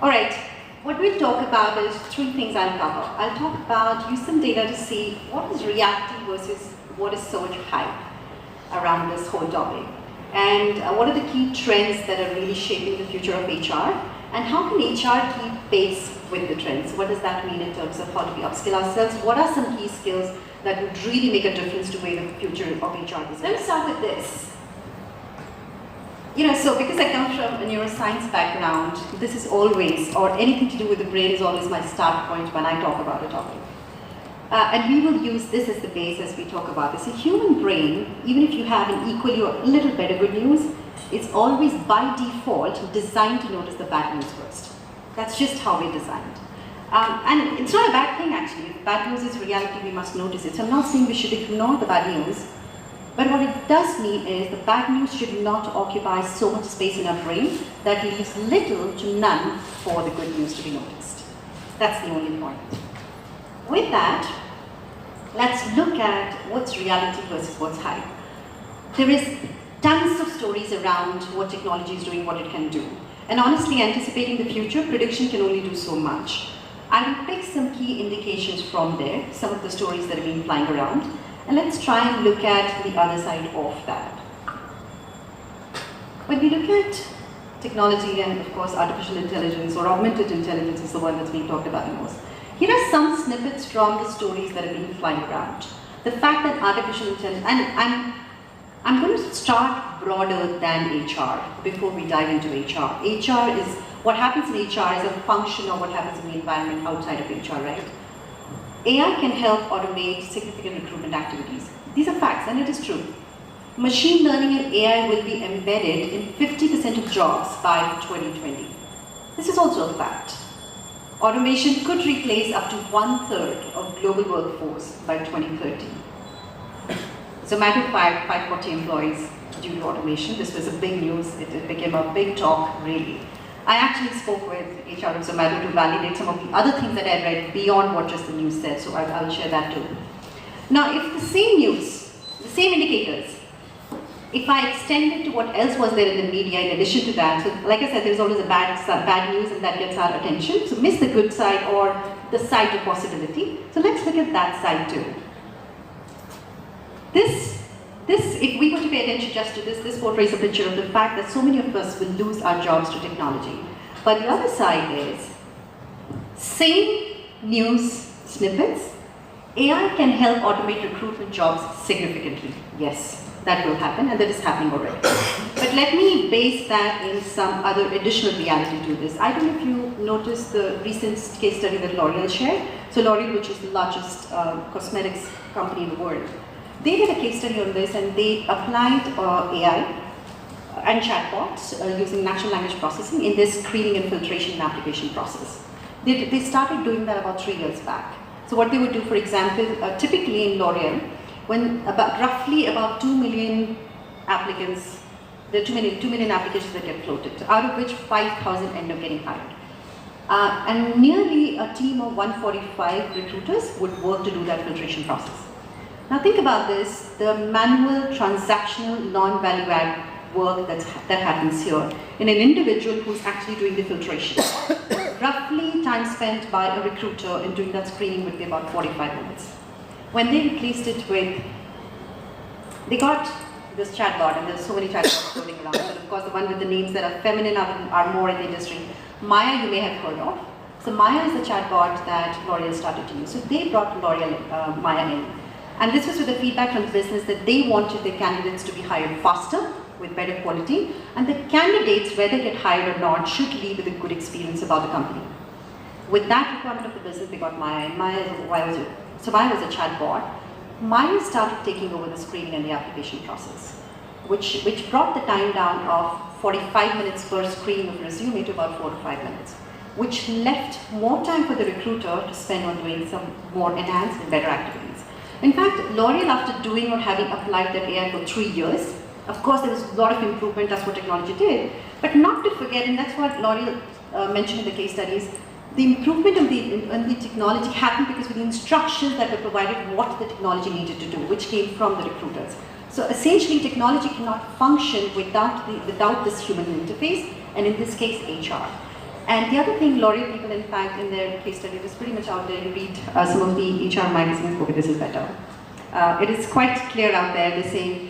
All right, what we'll talk about is three things I'll cover. I'll talk about, use some data to see what is reality versus what is so much hype around this whole topic. And what are the key trends that are really shaping the future of HR? And how can HR keep pace with the trends? What does that mean in terms of how do we upskill ourselves? What are some key skills that would really make a difference to where the future of HR is? Let me start with this. So because I come from a neuroscience background, this is always, or anything to do with the brain is always my start point when I talk about a topic. And we will use this as the base as we talk about this. A human brain, even if you have an equally or a little better good news, it's always by default designed to notice the bad news first. That's just how we're designed. And it's not a bad thing actually. If bad news is reality, we must notice it. So I'm not saying we should ignore the bad news, but what it does mean is the bad news should not occupy so much space in our brain that leaves little to none for the good news to be noticed. That's the only point. With that, let's look at what's reality versus what's hype. There is tons of stories around what technology is doing, what it can do. And honestly, anticipating the future, prediction can only do so much. I will pick some key indications from there, some of the stories that have been flying around, and let's try and look at the other side of that. When we look at technology and of course artificial intelligence or augmented intelligence is the one that's being talked about the most. Here are some snippets from the stories that have been flying around. The fact that artificial intelligence, and I'm going to start broader than HR before we dive into HR. HR is, what happens in HR is a function of what happens in the environment outside of HR, right? AI can help automate significant recruitment activities. These are facts, and it is true. Machine learning and AI will be embedded in 50% of jobs by 2020. This is also a fact. Automation could replace up to 1/3 of global workforce by 2030. Zomato fired 540 employees due to automation. This was a big news. It became a big talk, really. I actually spoke with HR of Zomato to validate some of the other things that I read beyond what just the news said, so I'll share that too. Now, if the same news, the same indicators, if I extend it to what else was there in the media in addition to that, so like I said, there's always a bad news and that gets our attention, so miss the good side or the side of possibility. So let's look at that side too. If we were to pay attention just to this portrays a picture of the fact that so many of us will lose our jobs to technology. But the other side is, same news snippets, AI can help automate recruitment jobs significantly. Yes, that will happen, and that is happening already. But let me base that in some other additional reality to this. I don't know if you noticed the recent case study that L'Oreal shared. So L'Oreal, which is the largest cosmetics company in the world, they did a case study on this, and they applied AI and chatbots using natural language processing in their screening and filtration and application process. They started doing that about 3 years back. So what they would do, for example, typically in L'Oreal, when roughly about 2 million applicants, there are 2 million applications that get floated, out of which 5,000 end up getting hired. And nearly a team of 145 recruiters would work to do that filtration process. Now think about this, the manual, transactional, non-value add work that happens here in an individual who's actually doing the filtration. Roughly time spent by a recruiter in doing that screening would be about 45 minutes. When they replaced it with, they got this chatbot, and there's so many chatbots floating around, but of course the one with the names that are feminine are more in the industry. Maya you may have heard of. So Maya is the chatbot that L'Oreal started to use. So they brought L'Oreal Maya in. And this was with the feedback from the business that they wanted their candidates to be hired faster, with better quality, and the candidates, whether they get hired or not, should leave with a good experience about the company. With that requirement of the business, they got Maya, and Maya was a chatbot. Maya started taking over the screening and the application process, which brought the time down of 45 minutes per screening of resume to about 4 to 5 minutes, which left more time for the recruiter to spend on doing some more enhanced and better activities. In fact, L'Oreal, after doing or having applied that AI for 3 years, of course there was a lot of improvement, that's what technology did, but not to forget, and that's what L'Oreal mentioned in the case studies, the improvement of the technology happened because of the instructions that were provided what the technology needed to do, which came from the recruiters. So essentially, technology cannot function without this human interface, and in this case, HR. And the other thing, L'Oreal people, in fact, in their case study, it is pretty much out there. You read some of the HR magazines, okay, this is better. It is quite clear out there. They say,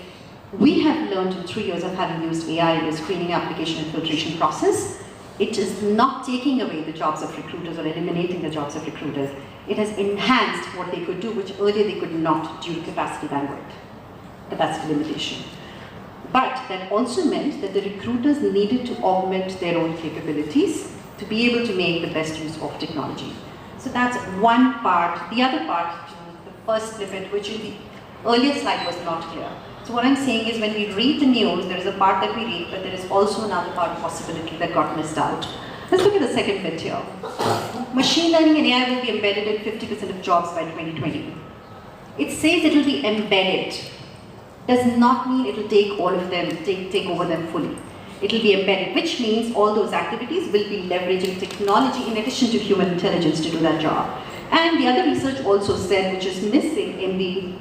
we have learned in 3 years of having used AI in the screening, application, and filtration process. It is not taking away the jobs of recruiters or eliminating the jobs of recruiters. It has enhanced what they could do, which earlier they could not due to capacity bandwidth, capacity limitation. But that also meant that the recruiters needed to augment their own capabilities to be able to make the best use of technology. So that's one part. The other part, the first snippet, which in the earlier slide was not clear. So what I'm saying is when we read the news, there is a part that we read, but there is also another part possibility that got missed out. Let's look at the second bit here. Machine learning and AI will be embedded in 50% of jobs by 2020. It says it will be embedded. Does not mean it will take all of them, take over them fully. It will be embedded, which means all those activities will be leveraging technology in addition to human intelligence to do that job. And the other research also said, which was missing in the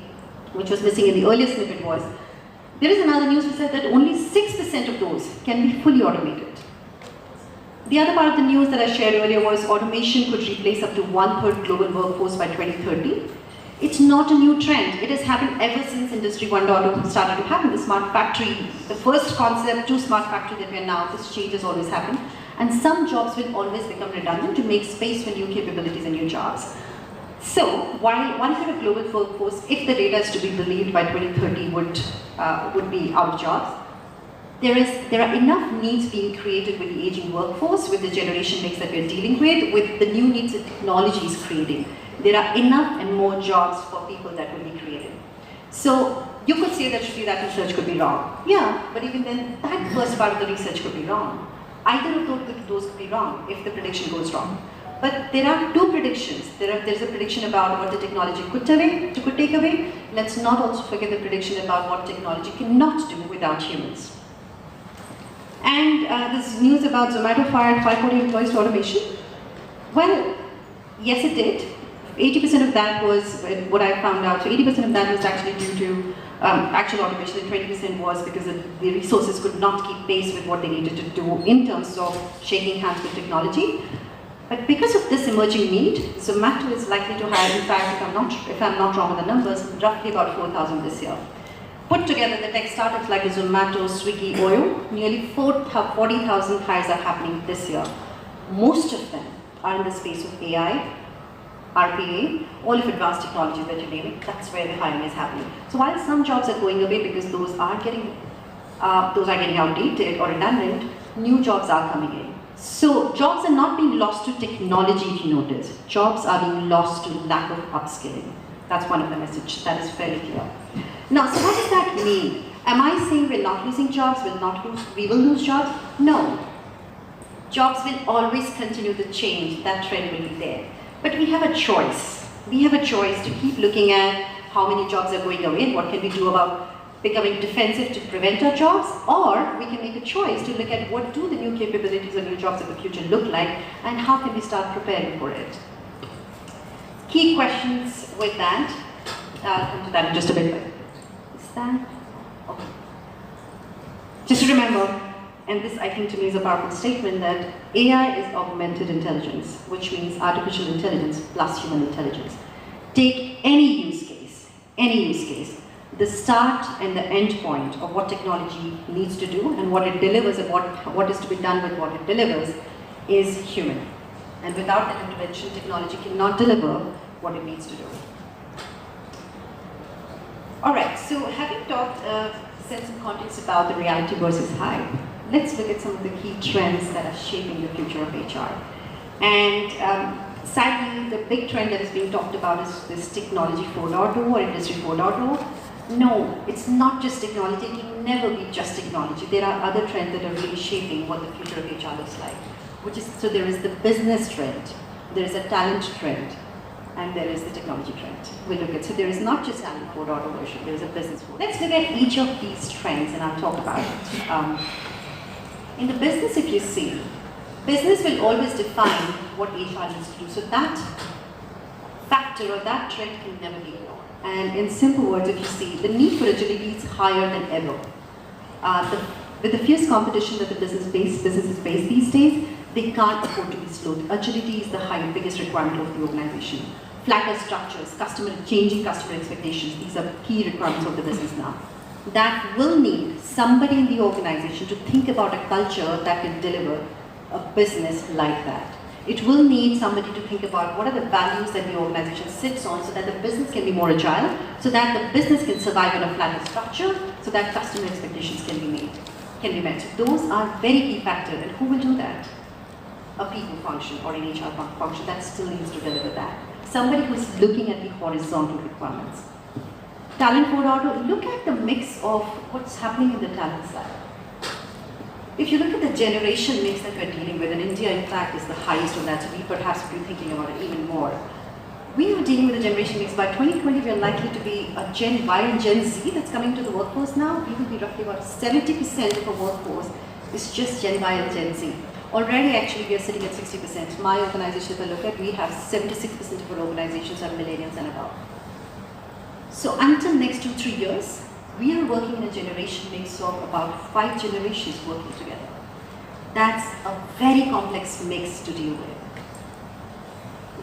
earlier snippet was, there is another news which said that only 6% of those can be fully automated. The other part of the news that I shared earlier was automation could replace up to 1/3 global workforce by 2030. It's not a new trend. It has happened ever since Industry 1.0 started to happen. The smart factory, the first concept to smart factory that we are now, this change has always happened. And some jobs will always become redundant to make space for new capabilities and new jobs. So, while 1/3 of global workforce, if the data is to be believed by 2030, would be out of jobs, there are enough needs being created with the aging workforce, with the generation mix that we're dealing with the new needs that technology is creating. There are enough and more jobs for people that will be created. So, you could say that Shruti, that research could be wrong. Yeah, but even then, that first part of the research could be wrong. Either of those could be wrong if the prediction goes wrong. But there are two predictions. There's a prediction about what the technology could take away. Let's not also forget the prediction about what technology cannot do without humans. And this news about Zomato fired 540 employees to automation. Well, yes it did. 80% of that was what I found out. So 80% of that was actually due to actual automation, and 20% was because the resources could not keep pace with what they needed to do in terms of shaking hands with technology. But because of this emerging need, Zomato is likely to hire, in fact, if I'm not wrong with the numbers, roughly about 4,000 this year. Put together the tech startups like the Zomato, Swiggy, Oyo, nearly 40,000 hires are happening this year. Most of them are in the space of AI, RPA, all of advanced technologies that you name it, that's where the hiring is happening. So while some jobs are going away because those are getting outdated or redundant, new jobs are coming in. So jobs are not being lost to technology, if you notice. Jobs are being lost to lack of upskilling. That's one of the messages that is fairly clear. Now, so what does that mean? Am I saying we're not losing jobs, we will lose jobs? No. Jobs will always continue to change, that trend will be there. But we have a choice. We have a choice to keep looking at how many jobs are going away and what can we do about becoming defensive to prevent our jobs, or we can make a choice to look at what do the new capabilities or new jobs of the future look like and how can we start preparing for it. Key questions with that. I'll come to that in just a bit. Is that? Okay. Just remember, and this I think to me is a powerful statement, that AI is augmented intelligence, which means artificial intelligence plus human intelligence. Take any use case, the start and the end point of what technology needs to do and what it delivers and what is to be done with what it delivers is human. And without that intervention, technology cannot deliver what it needs to do. Alright, so having set some context about the reality versus hype, let's look at some of the key trends that are shaping the future of HR. And sadly, the big trend that is being talked about is this technology 4.0 or industry 4.0. No, it's not just technology. It will never be just technology. There are other trends that are really shaping what the future of HR looks like. So there is the business trend, there is a talent trend, and there is the technology trend. We'll look at, so there is not just talent 4.0 version, there is a business 4.0. Let's look at each of these trends and I'll talk about it. In the business, if you see, business will always define what HR needs to do. So that factor or that trend can never be ignored. And in simple words, if you see, the need for agility is higher than ever. With the fierce competition that businesses face these days, They can't afford to be slowed. Agility is the biggest requirement of the organization. Flatter structures, changing customer expectations, these are key requirements of the business now. That will need somebody in the organization to think about a culture that can deliver a business like that. It will need somebody to think about what are the values that the organization sits on so that the business can be more agile, so that the business can survive in a flatter structure, so that customer expectations can be met. Those are very key factors, and who will do that? A people function or an HR function that still needs to deliver that. Somebody who's looking at the horizontal requirements. Talent 4.0, look at the mix of what's happening in the talent side. If you look at the generation mix that we're dealing with, and India in fact is the highest of that, so we perhaps will be thinking about it even more. We are dealing with a generation mix. By 2020, we are likely to be a Gen Y and Gen Z that's coming to the workforce now. We will be roughly about 70% of our workforce is just Gen Y and Gen Z. Already, actually, we are sitting at 60%. My organization, if I look at, we have 76% of our organizations are millennials and above. So until next 2-3 years, we are working in a generation mix of about 5 generations working together. That's a very complex mix to deal with.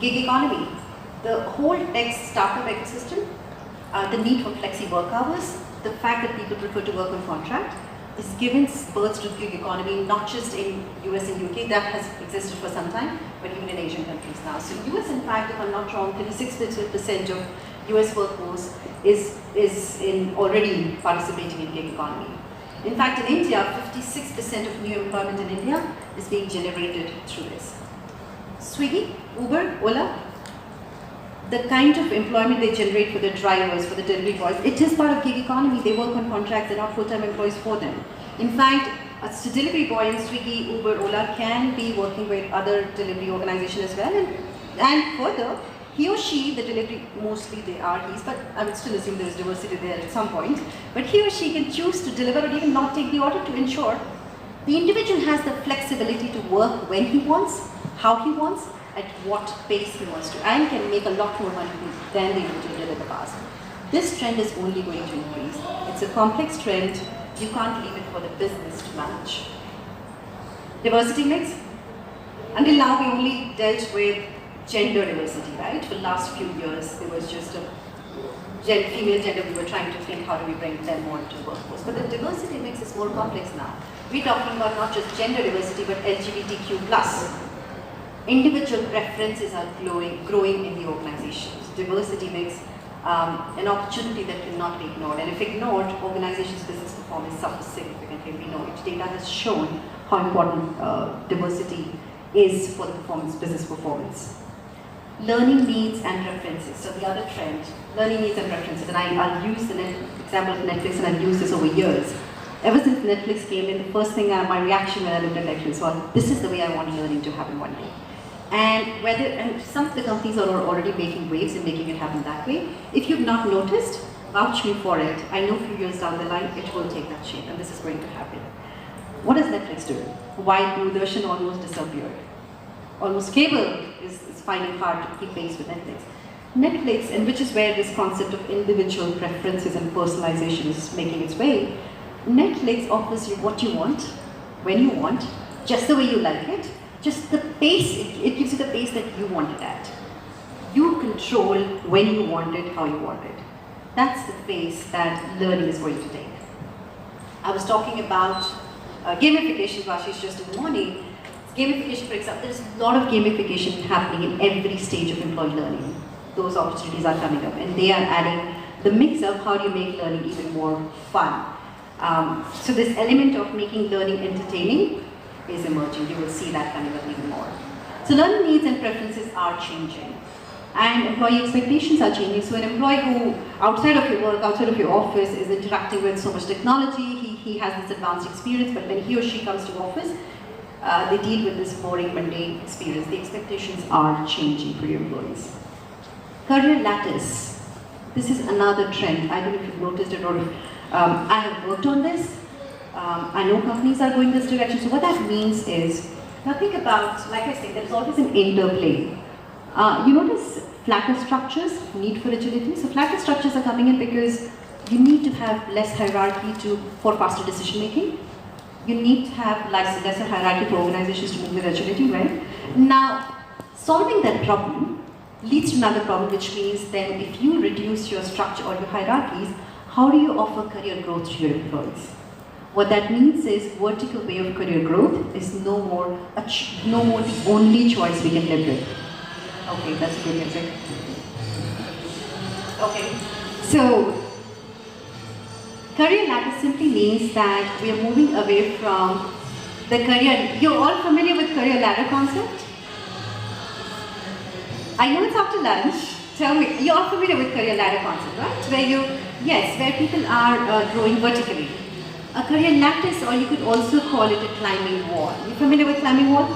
Gig economy, the whole tech startup ecosystem, the need for flexi work hours, the fact that people prefer to work on contract, is given birth to gig economy, not just in US and UK, that has existed for some time, but even in Asian countries now. So US, in fact, if I'm not wrong, 36% of US workforce is already participating in gig economy. In fact, in India, 56% of new employment in India is being generated through this. Swiggy, Uber, Ola, the kind of employment they generate for the drivers, for the delivery boys, it is part of gig economy. They work on contracts, they're not full-time employees for them. In fact, a delivery boy in Swiggy, Uber, Ola can be working with other delivery organizations as well. And further, he or she, the delivery, mostly they are he's, but I would still assume there is diversity there at some point, but he or she can choose to deliver or even not take the order to ensure the individual has the flexibility to work when he wants, how he wants, at what pace he wants to, and can make a lot more money than the individual did in the past. This trend is only going to increase. It's a complex trend. You can't leave it for the business to manage. Diversity mix. Until now, we only dealt with gender diversity, right? For the last few years, there was just a female gender. We were trying to think, how do we bring them more into the workforce? But the diversity mix is more complex now. We're talking about not just gender diversity, but LGBTQ+. Individual preferences are growing in the organizations. Diversity makes an opportunity that cannot be ignored. And if ignored, organizations' business performance suffers significantly. We know it. Data has shown how important diversity is for the business performance. Learning needs and preferences. So the other trend, learning needs and preferences. And I'll use the example of Netflix, and I've used this over years. Ever since Netflix came in, the first thing, my reaction when I looked at Netflix was, this is the way I want learning to happen one day. And some of the companies are already making waves and making it happen that way. If you've not noticed, vouch me for it. I know a few years down the line, it will take that shape, and this is going to happen. What does Netflix do? Why Doordarshan almost disappeared? Almost cable is finding hard to keep pace with Netflix. Netflix, and which is where this concept of individual preferences and personalization is making its way, Netflix offers you what you want, when you want, just the way you like it, just the pace, it gives you the pace that you want it at. You control when you want it, how you want it. That's the pace that learning is going to take. I was talking about gamification, Vashish, just in the morning. Gamification, for example, there's a lot of gamification happening in every stage of employee learning. Those opportunities are coming up, and they are adding the mix of how do you make learning even more fun. So this element of making learning entertaining is emerging. You will see that coming up even more. So learning needs and preferences are changing, and employee expectations are changing. So an employee who, outside of your work, outside of your office, is interacting with so much technology, he has this advanced experience, but when he or she comes to office, they deal with this boring, mundane experience. The expectations are changing for your employees. Career lattice. This is another trend. I don't know if you've noticed it or if I have worked on this. I know companies are going this direction. So what that means is, now think about, like I said, there's always an interplay. You notice flatter structures, need for agility. So flatter structures are coming in because you need to have less hierarchy for faster decision making. you need to have lesser hierarchy for organizations to move with agility, right? Now, solving that problem leads to another problem, which means then if you reduce your structure or your hierarchies, how do you offer career growth to your employees? What that means is vertical way of career growth is no more the only choice we can live with. Okay, that's good music. Okay, so career ladder simply means that we are moving away from the career. You're all familiar with career ladder concept? I know it's after lunch. Tell me, you're all familiar with career ladder concept, right? Where people are growing vertically. A career lattice, or you could also call it a climbing wall. You familiar with climbing wall?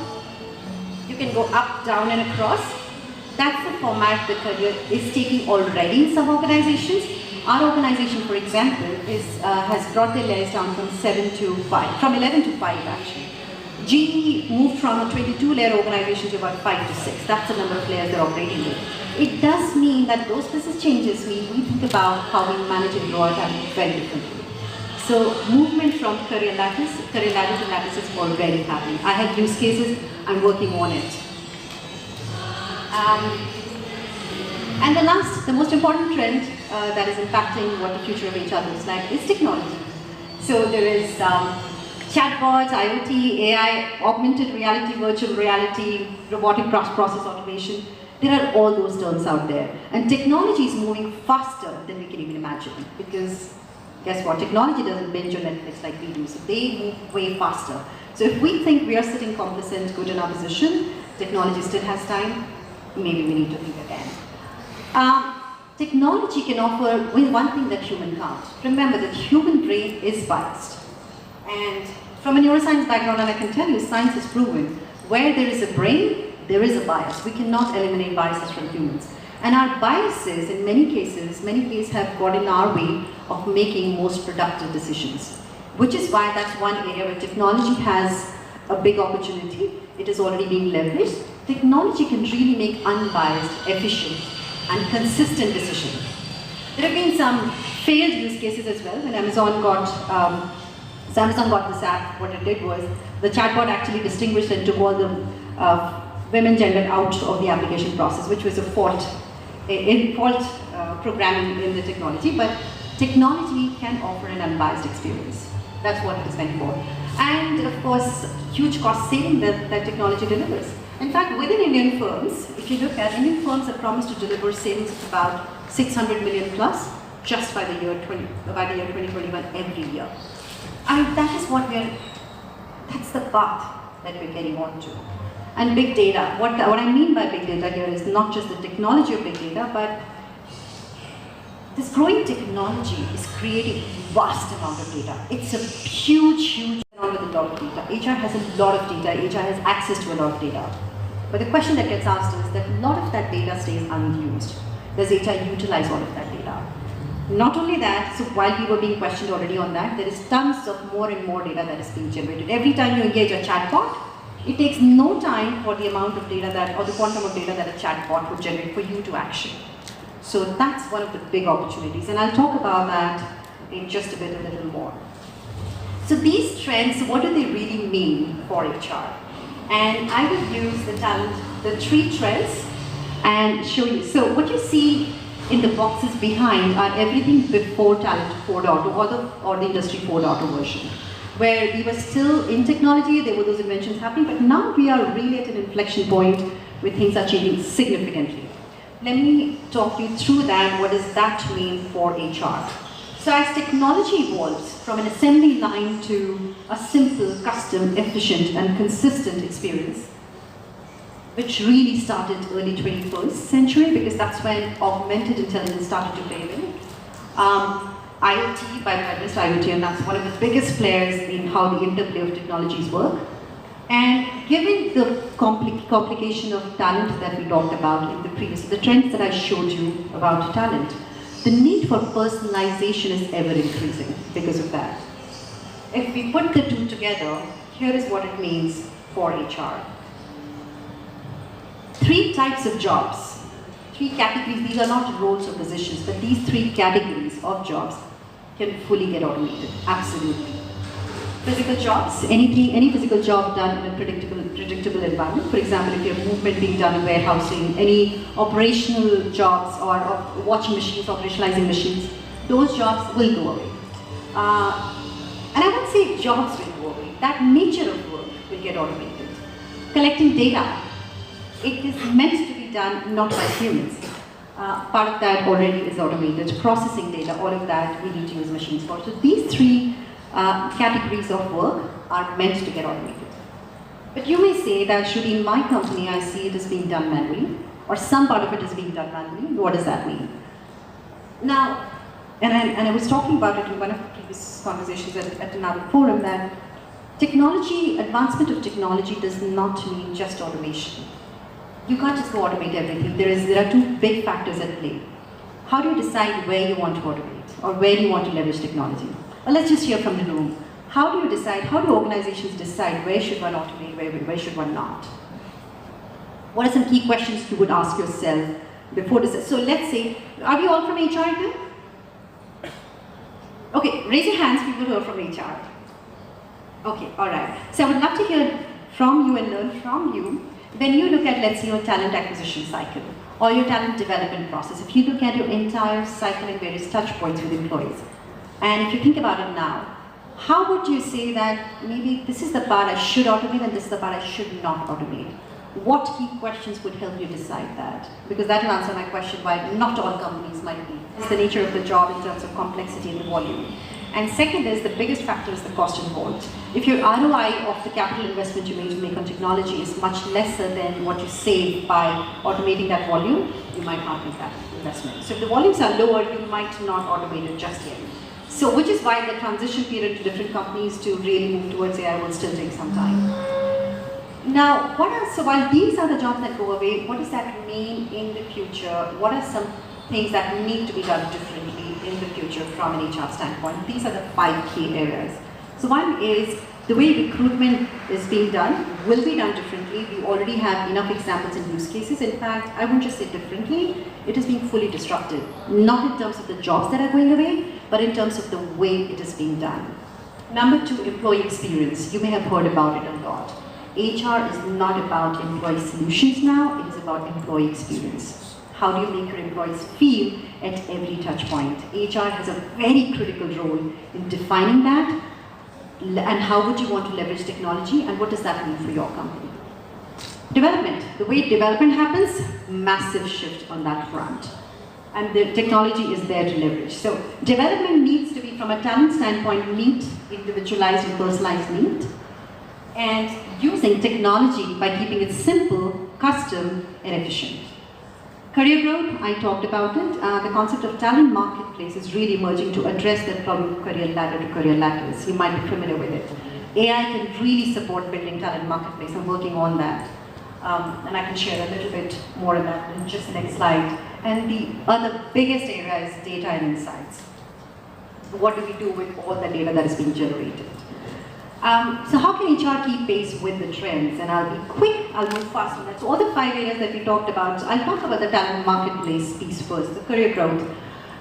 You can go up, down, and across. That's the format the career is taking already in some organizations. Our organization, for example, has brought their layers down from 7 to 5, from 11 to 5 actually. GE moved from a 22-layer organization to about 5 to 6. That's the number of layers they're operating with. It does mean that those business changes mean we think about how we manage and grow our talent very differently. So movement from career ladder to lattice is already happening. I have use cases, I'm working on it. And the most important trend that is impacting what the future of HR looks like is technology. So there is chatbots, IoT, AI, augmented reality, virtual reality, robotic process automation. There are all those terms out there. And technology is moving faster than we can even imagine. Because guess what? Technology doesn't binge on Netflix like we do. So they move way faster. So if we think we are sitting complacent, good in our position, technology still has time, maybe we need to think again. Technology can offer one thing that human can't. Remember that human brain is biased. And from a neuroscience background, and I can tell you, science has proven, where there is a brain, there is a bias. We cannot eliminate biases from humans. And our biases, in many cases have got in our way of making most productive decisions. Which is why that's one area where technology has a big opportunity. It is already being leveraged. Technology can really make unbiased, efficient, and consistent decisions. There have been some failed use cases as well. When Amazon got this app, what it did was the chatbot actually distinguished and took all the women gender out of the application process, which was a fault programming in the technology. But technology can offer an unbiased experience. That's what it is meant for. And of course, huge cost saving that technology delivers. In fact, within Indian firms, if you look at Indian firms have promised to deliver savings of about 600 million plus just by the year 2021 every year. And that's the path that we're getting on to. And big data, what I mean by big data here is not just the technology of big data, but this growing technology is creating vast amount of data. It's a huge amount with a lot of data. HR has a lot of data, HR has access to a lot of data. But the question that gets asked is that a lot of that data stays unused. Does HR utilize all of that data? Not only that, so while we were being questioned already on that, there is tons of more and more data that is being generated. Every time you engage a chatbot, it takes no time for the amount of data or the quantum of data that a chatbot would generate for you to action. So that's one of the big opportunities, and I'll talk about that in just a little more. So these trends, what do they really mean for HR? And I will use the 3 trends and show you. So what you see in the boxes behind are everything before Talent 4.0 or the Industry 4.0 version, where we were still in technology, there were those inventions happening, but now we are really at an inflection point where things are changing significantly. Let me talk you through that. What does that mean for HR? So as technology evolves from an assembly line to a simple, custom, efficient, and consistent experience, which really started early 21st century, because that's when augmented intelligence started to play in. IoT, by advanced IoT, and that's one of the biggest players in how the interplay of technologies work. And given the complication of talent that we talked about in the previous, the trends that I showed you about talent, the need for personalization is ever increasing because of that. If we put the two together, here is what it means for HR. 3 types of jobs, 3 categories. These are not roles or positions, but these 3 categories of jobs can fully get automated, absolutely. Physical jobs, any physical job done in a predictable environment. For example, if you have movement being done in warehousing, any operational jobs or washing machines, operationalizing machines, those jobs will go away. And I won't say jobs will go away. That nature of work will get automated. Collecting data, it is meant to be done not by humans. Part of that already is automated. Processing data, all of that we need to use machines for. So these three categories of work are meant to get automated. But you may say that, Shruti, in my company, I see it is being done manually, or some part of it is being done manually. What does that mean? Now, and I was talking about it in one of the previous conversations at another forum, that technology, advancement of technology does not mean just automation. You can't just go automate everything. There are two big factors at play. How do you decide where you want to automate, or where you want to leverage technology? Well, let's just hear from the room. How do you decide, how do organizations decide where should one automate, where should one not? What are some key questions you would ask yourself before this? So let's say, are we all from HR here? Okay, raise your hands, people who are from HR. Okay, all right. So I would love to hear from you and learn from you. When you look at, let's say, your talent acquisition cycle or your talent development process, if you look at your entire cycle and various touch points with employees, and if you think about it now, how would you say that maybe this is the part I should automate and this is the part I should not automate? What key questions would help you decide that? Because that will answer my question why not all companies might be. It's the nature of the job in terms of complexity and volume. And second is, the biggest factor is the cost involved. If your ROI of the capital investment you make on technology is much lesser than what you save by automating that volume, you might not make that investment. So if the volumes are lower, you might not automate it just yet. So which is why the transition period to different companies to really move towards AI will still take some time. Now, so while these are the jobs that go away, what does that mean in the future? What are some things that need to be done differently in the future from an HR standpoint? These are the 5 key areas. So one is the way recruitment is being done will be done differently. We already have enough examples and use cases. In fact, I won't just say differently, it is being fully disrupted. Not in terms of the jobs that are going away, but in terms of the way it is being done. Number 2, employee experience. You may have heard about it a lot. HR is not about employee solutions now, it is about employee experience. How do you make your employees feel at every touch point? HR has a very critical role in defining that, and how would you want to leverage technology, and what does that mean for your company? Development, the way development happens, massive shift on that front. And the technology is there to leverage. So development needs to be, from a talent standpoint, neat, individualized and personalized need, and using technology by keeping it simple, custom, and efficient. Career growth, I talked about it. The concept of talent marketplace is really emerging to address that problem of career ladder to career lattice. You might be familiar with it. AI can really support building talent marketplace. I'm working on that. And I can share a little bit more of that in just the next slide. And the other biggest area is data and insights. What do we do with all the data that is being generated? So how can HR keep pace with the trends? And I'll be quick, I'll move fast on that. So all the 5 areas that we talked about, I'll talk about the talent marketplace piece first, the career growth.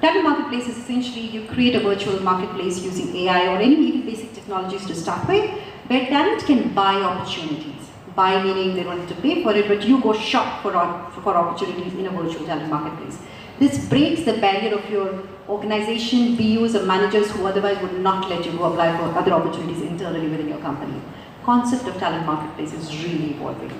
Talent marketplace is essentially you create a virtual marketplace using AI or any even basic technologies to start with, where talent can buy opportunities. Buy meaning they don't have to pay for it, but you go shop for opportunities in a virtual talent marketplace. This breaks the barrier of your organization, BUs, or managers who otherwise would not let you go apply for other opportunities internally within your company. Concept of talent marketplace is really evolving.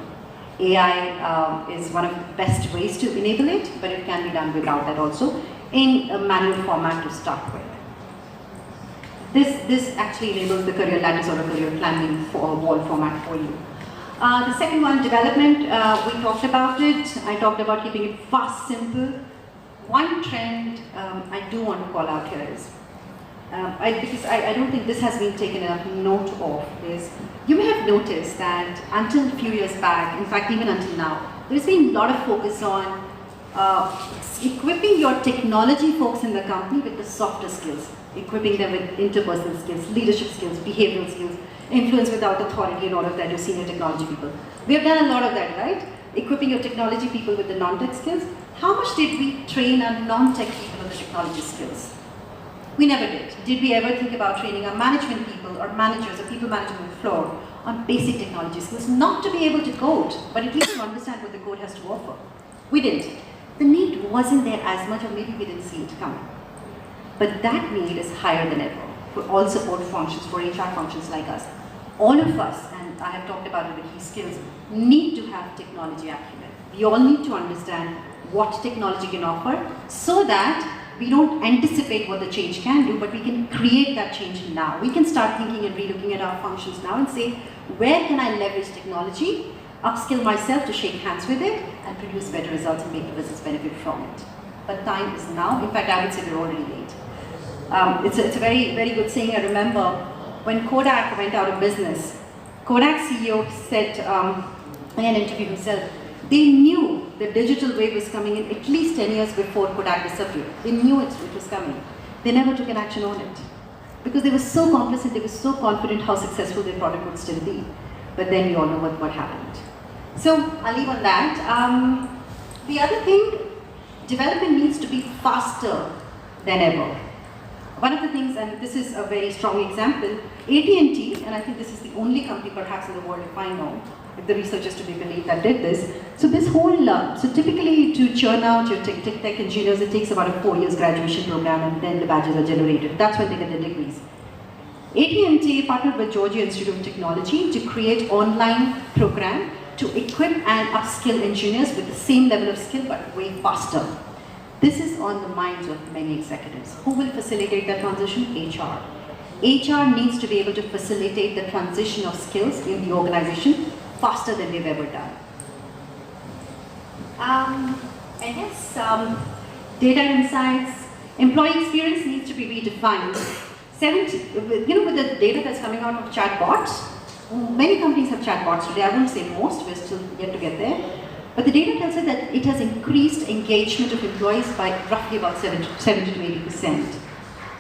AI is one of the best ways to enable it, but it can be done without that also in a manual format to start with. This actually enables the career lattice or a career climbing wall format for you. The second one, development, we talked about it. I talked about keeping it fast, simple. One trend I do want to call out here is, because I don't think this has been taken enough note of, is you may have noticed that until a few years back, in fact even until now, there's been a lot of focus on equipping your technology folks in the company with the softer skills, equipping them with interpersonal skills, leadership skills, behavioral skills, influence without authority and all of that, your senior technology people. We have done a lot of that, right? Equipping your technology people with the non-tech skills. How much did we train our non-tech people on the technology skills? We never did. Did we ever think about training our management people or managers or people managing the floor on basic technology skills? Not to be able to code, but at least to understand what the code has to offer. We didn't. The need wasn't there as much, or maybe we didn't see it coming. But that need is higher than ever for all support functions, for HR functions like us. All of us, and I have talked about it, the key skills, need to have technology acumen. We all need to understand what technology can offer so that we don't anticipate what the change can do, but we can create that change now. We can start thinking and relooking at our functions now and say, where can I leverage technology, upskill myself to shake hands with it, and produce better results and make the business benefit from it. But time is now. In fact, I would say we're already late. It's a very, very good saying. I remember when Kodak went out of business, Kodak CEO said in an interview himself, they knew the digital wave was coming in at least 10 years before Kodak disappeared. They knew it was coming. They never took an action on it because they were so complacent, they were so confident how successful their product would still be. But then we all know what happened. So I'll leave on that. The other thing, development needs to be faster than ever. One of the things, and this is a very strong example, AT&T, and I think this is the only company perhaps in the world, if I know, if the researchers to be believed that did this. So this whole, so typically to churn out your tech engineers, it takes about a 4 years graduation program and then the badges are generated. That's when they get their degrees. AT&T partnered with Georgia Institute of Technology to create online program to equip and upskill engineers with the same level of skill but way faster. This is on the minds of many executives. Who will facilitate that transition? HR. HR needs to be able to facilitate the transition of skills in the organization faster than they've ever done. I guess data insights, employee experience needs to be redefined. With the data that's coming out of chatbots, many companies have chatbots today. I won't say most, we're still yet to get there. But the data tells us that it has increased engagement of employees by roughly about 70 to 80%.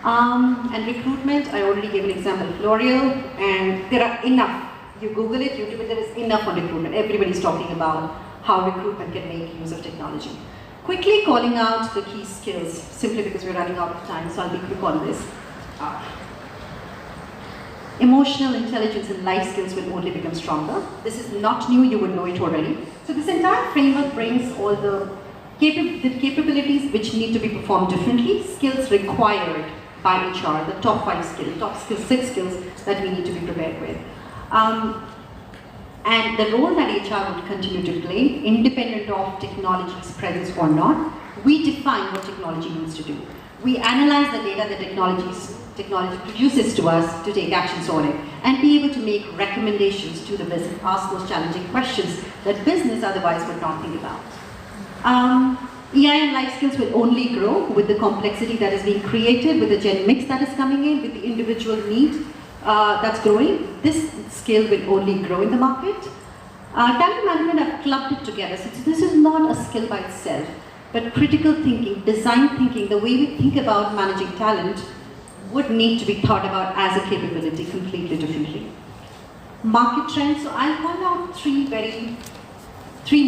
And recruitment, I already gave an example of L'Oreal, and there are enough. You Google it, YouTube it, there is enough on recruitment. Everybody's talking about how recruitment can make use of technology. Quickly calling out the key skills, simply because we're running out of time, so I'll be quick on this. Emotional intelligence and life skills will only become stronger. This is not new, you would know it already. So this entire framework brings all the capabilities which need to be performed differently, skills required by HR, the top 5 skills, top 6 skills that we need to be prepared with. And the role that HR would continue to play, independent of technology's presence or not, we define what technology needs to do. We analyze the data that technology produces to us to take actions on it and be able to make recommendations to the business, ask those challenging questions that business otherwise would not think about. EI and life skills will only grow with the complexity that is being created, with the gen mix that is coming in, with the individual need that's growing. This skill will only grow in the market. Talent management, I've clubbed it together. So this is not a skill by itself, but critical thinking, design thinking, the way we think about managing talent would need to be thought about as a capability completely differently. Market trends, so I'll call out three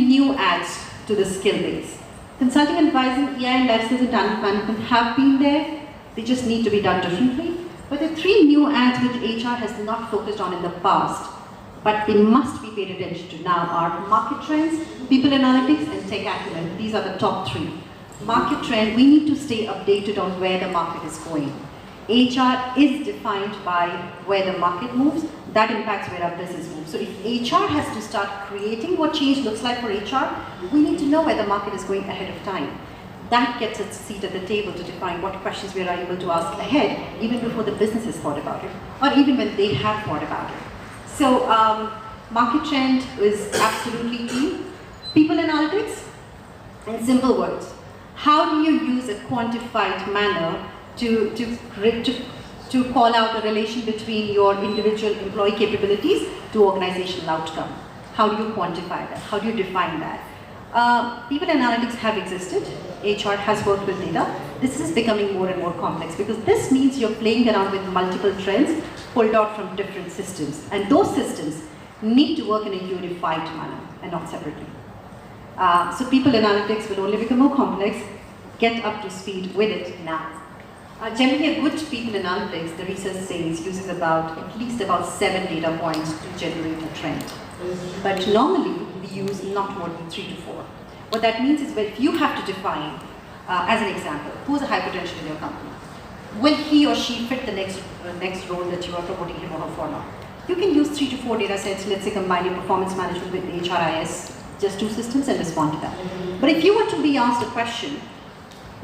new adds to the skill base. Consulting and advising, EI and life skills and talent management have been there, they just need to be done differently. But the 3 new adds which HR has not focused on in the past, but they must be paid attention to now are market trends, people analytics, and tech acumen. These are the top 3. Market trend, we need to stay updated on where the market is going. HR is defined by where the market moves, that impacts where our business moves. So if HR has to start creating what change looks like for HR, we need to know where the market is going ahead of time. That gets its seat at the table to define what questions we are able to ask ahead, even before the business has thought about it, or even when they have thought about it. So market trend is absolutely key. People analytics, in simple words, how do you use a quantified manner to call out a relation between your individual employee capabilities to organizational outcome? How do you quantify that? How do you define that? People analytics have existed. HR has worked with data. This is becoming more and more complex because this means you're playing around with multiple trends pulled out from different systems. And those systems need to work in a unified manner and not separately. So people analytics will only become more complex. Get up to speed with it now. Generally, a good people analytics, the research says, uses at least about 7 data points to generate a trend. But normally, we use not more than 3 to 4. What that means is, if you have to define, as an example, who's a high potential in your company? Will he or she fit the next role that you are promoting him or her for now? You can use 3 to 4 data sets, let's say combining performance management with HRIS, just 2 systems, and respond to that. But if you were to be asked a question,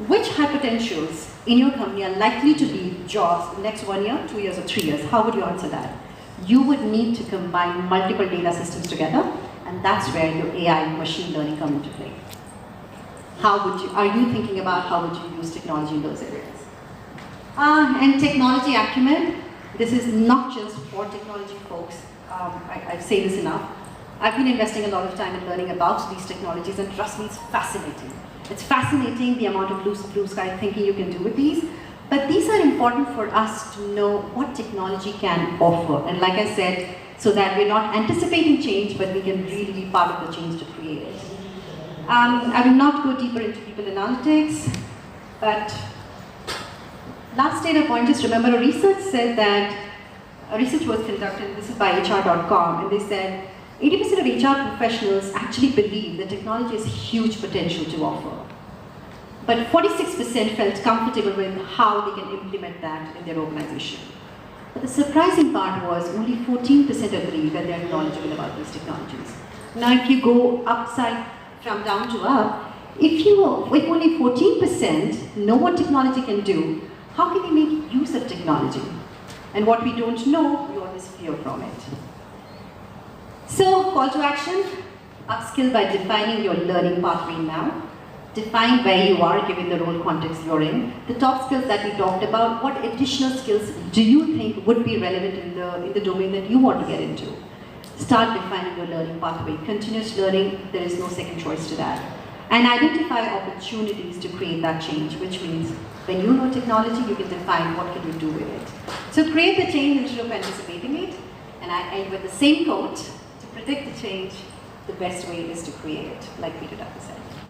which high potentials in your company are likely to leave jobs in the next 1 year, 2 years, or 3 years? How would you answer that? You would need to combine multiple data systems together, and that's where your AI and machine learning come into play. Are you thinking about how would you use technology in those areas? And technology acumen, this is not just for technology folks. I say this enough. I've been investing a lot of time in learning about these technologies, and trust me, it's fascinating. It's fascinating the amount of blue sky thinking you can do with these. But these are important for us to know what technology can offer. And like I said, so that we're not anticipating change, but we can really be part of the change to create it. I will not go deeper into people analytics, but last data point, just remember a research said that, a research was conducted, this is by HR.com, and they said 80% of HR professionals actually believe that technology has huge potential to offer. But 46% felt comfortable with how they can implement that in their organization. But the surprising part was only 14% agree that they are knowledgeable about these technologies. Now if you go upside from down to up, if only 14% know what technology can do, how can we make use of technology? And what we don't know, we always fear from it. So, call to action, upskill by defining your learning pathway now. Define where you are given the role context you're in. The top skills that we talked about, what additional skills do you think would be relevant in the domain that you want to get into? Start defining your learning pathway. Continuous learning, there is no second choice to that. And identify opportunities to create that change, which means when you know technology, you can define what can you do with it. So create the change instead of anticipating it. And I end with the same quote, to predict the change, the best way is to create it, like Peter Drucker said.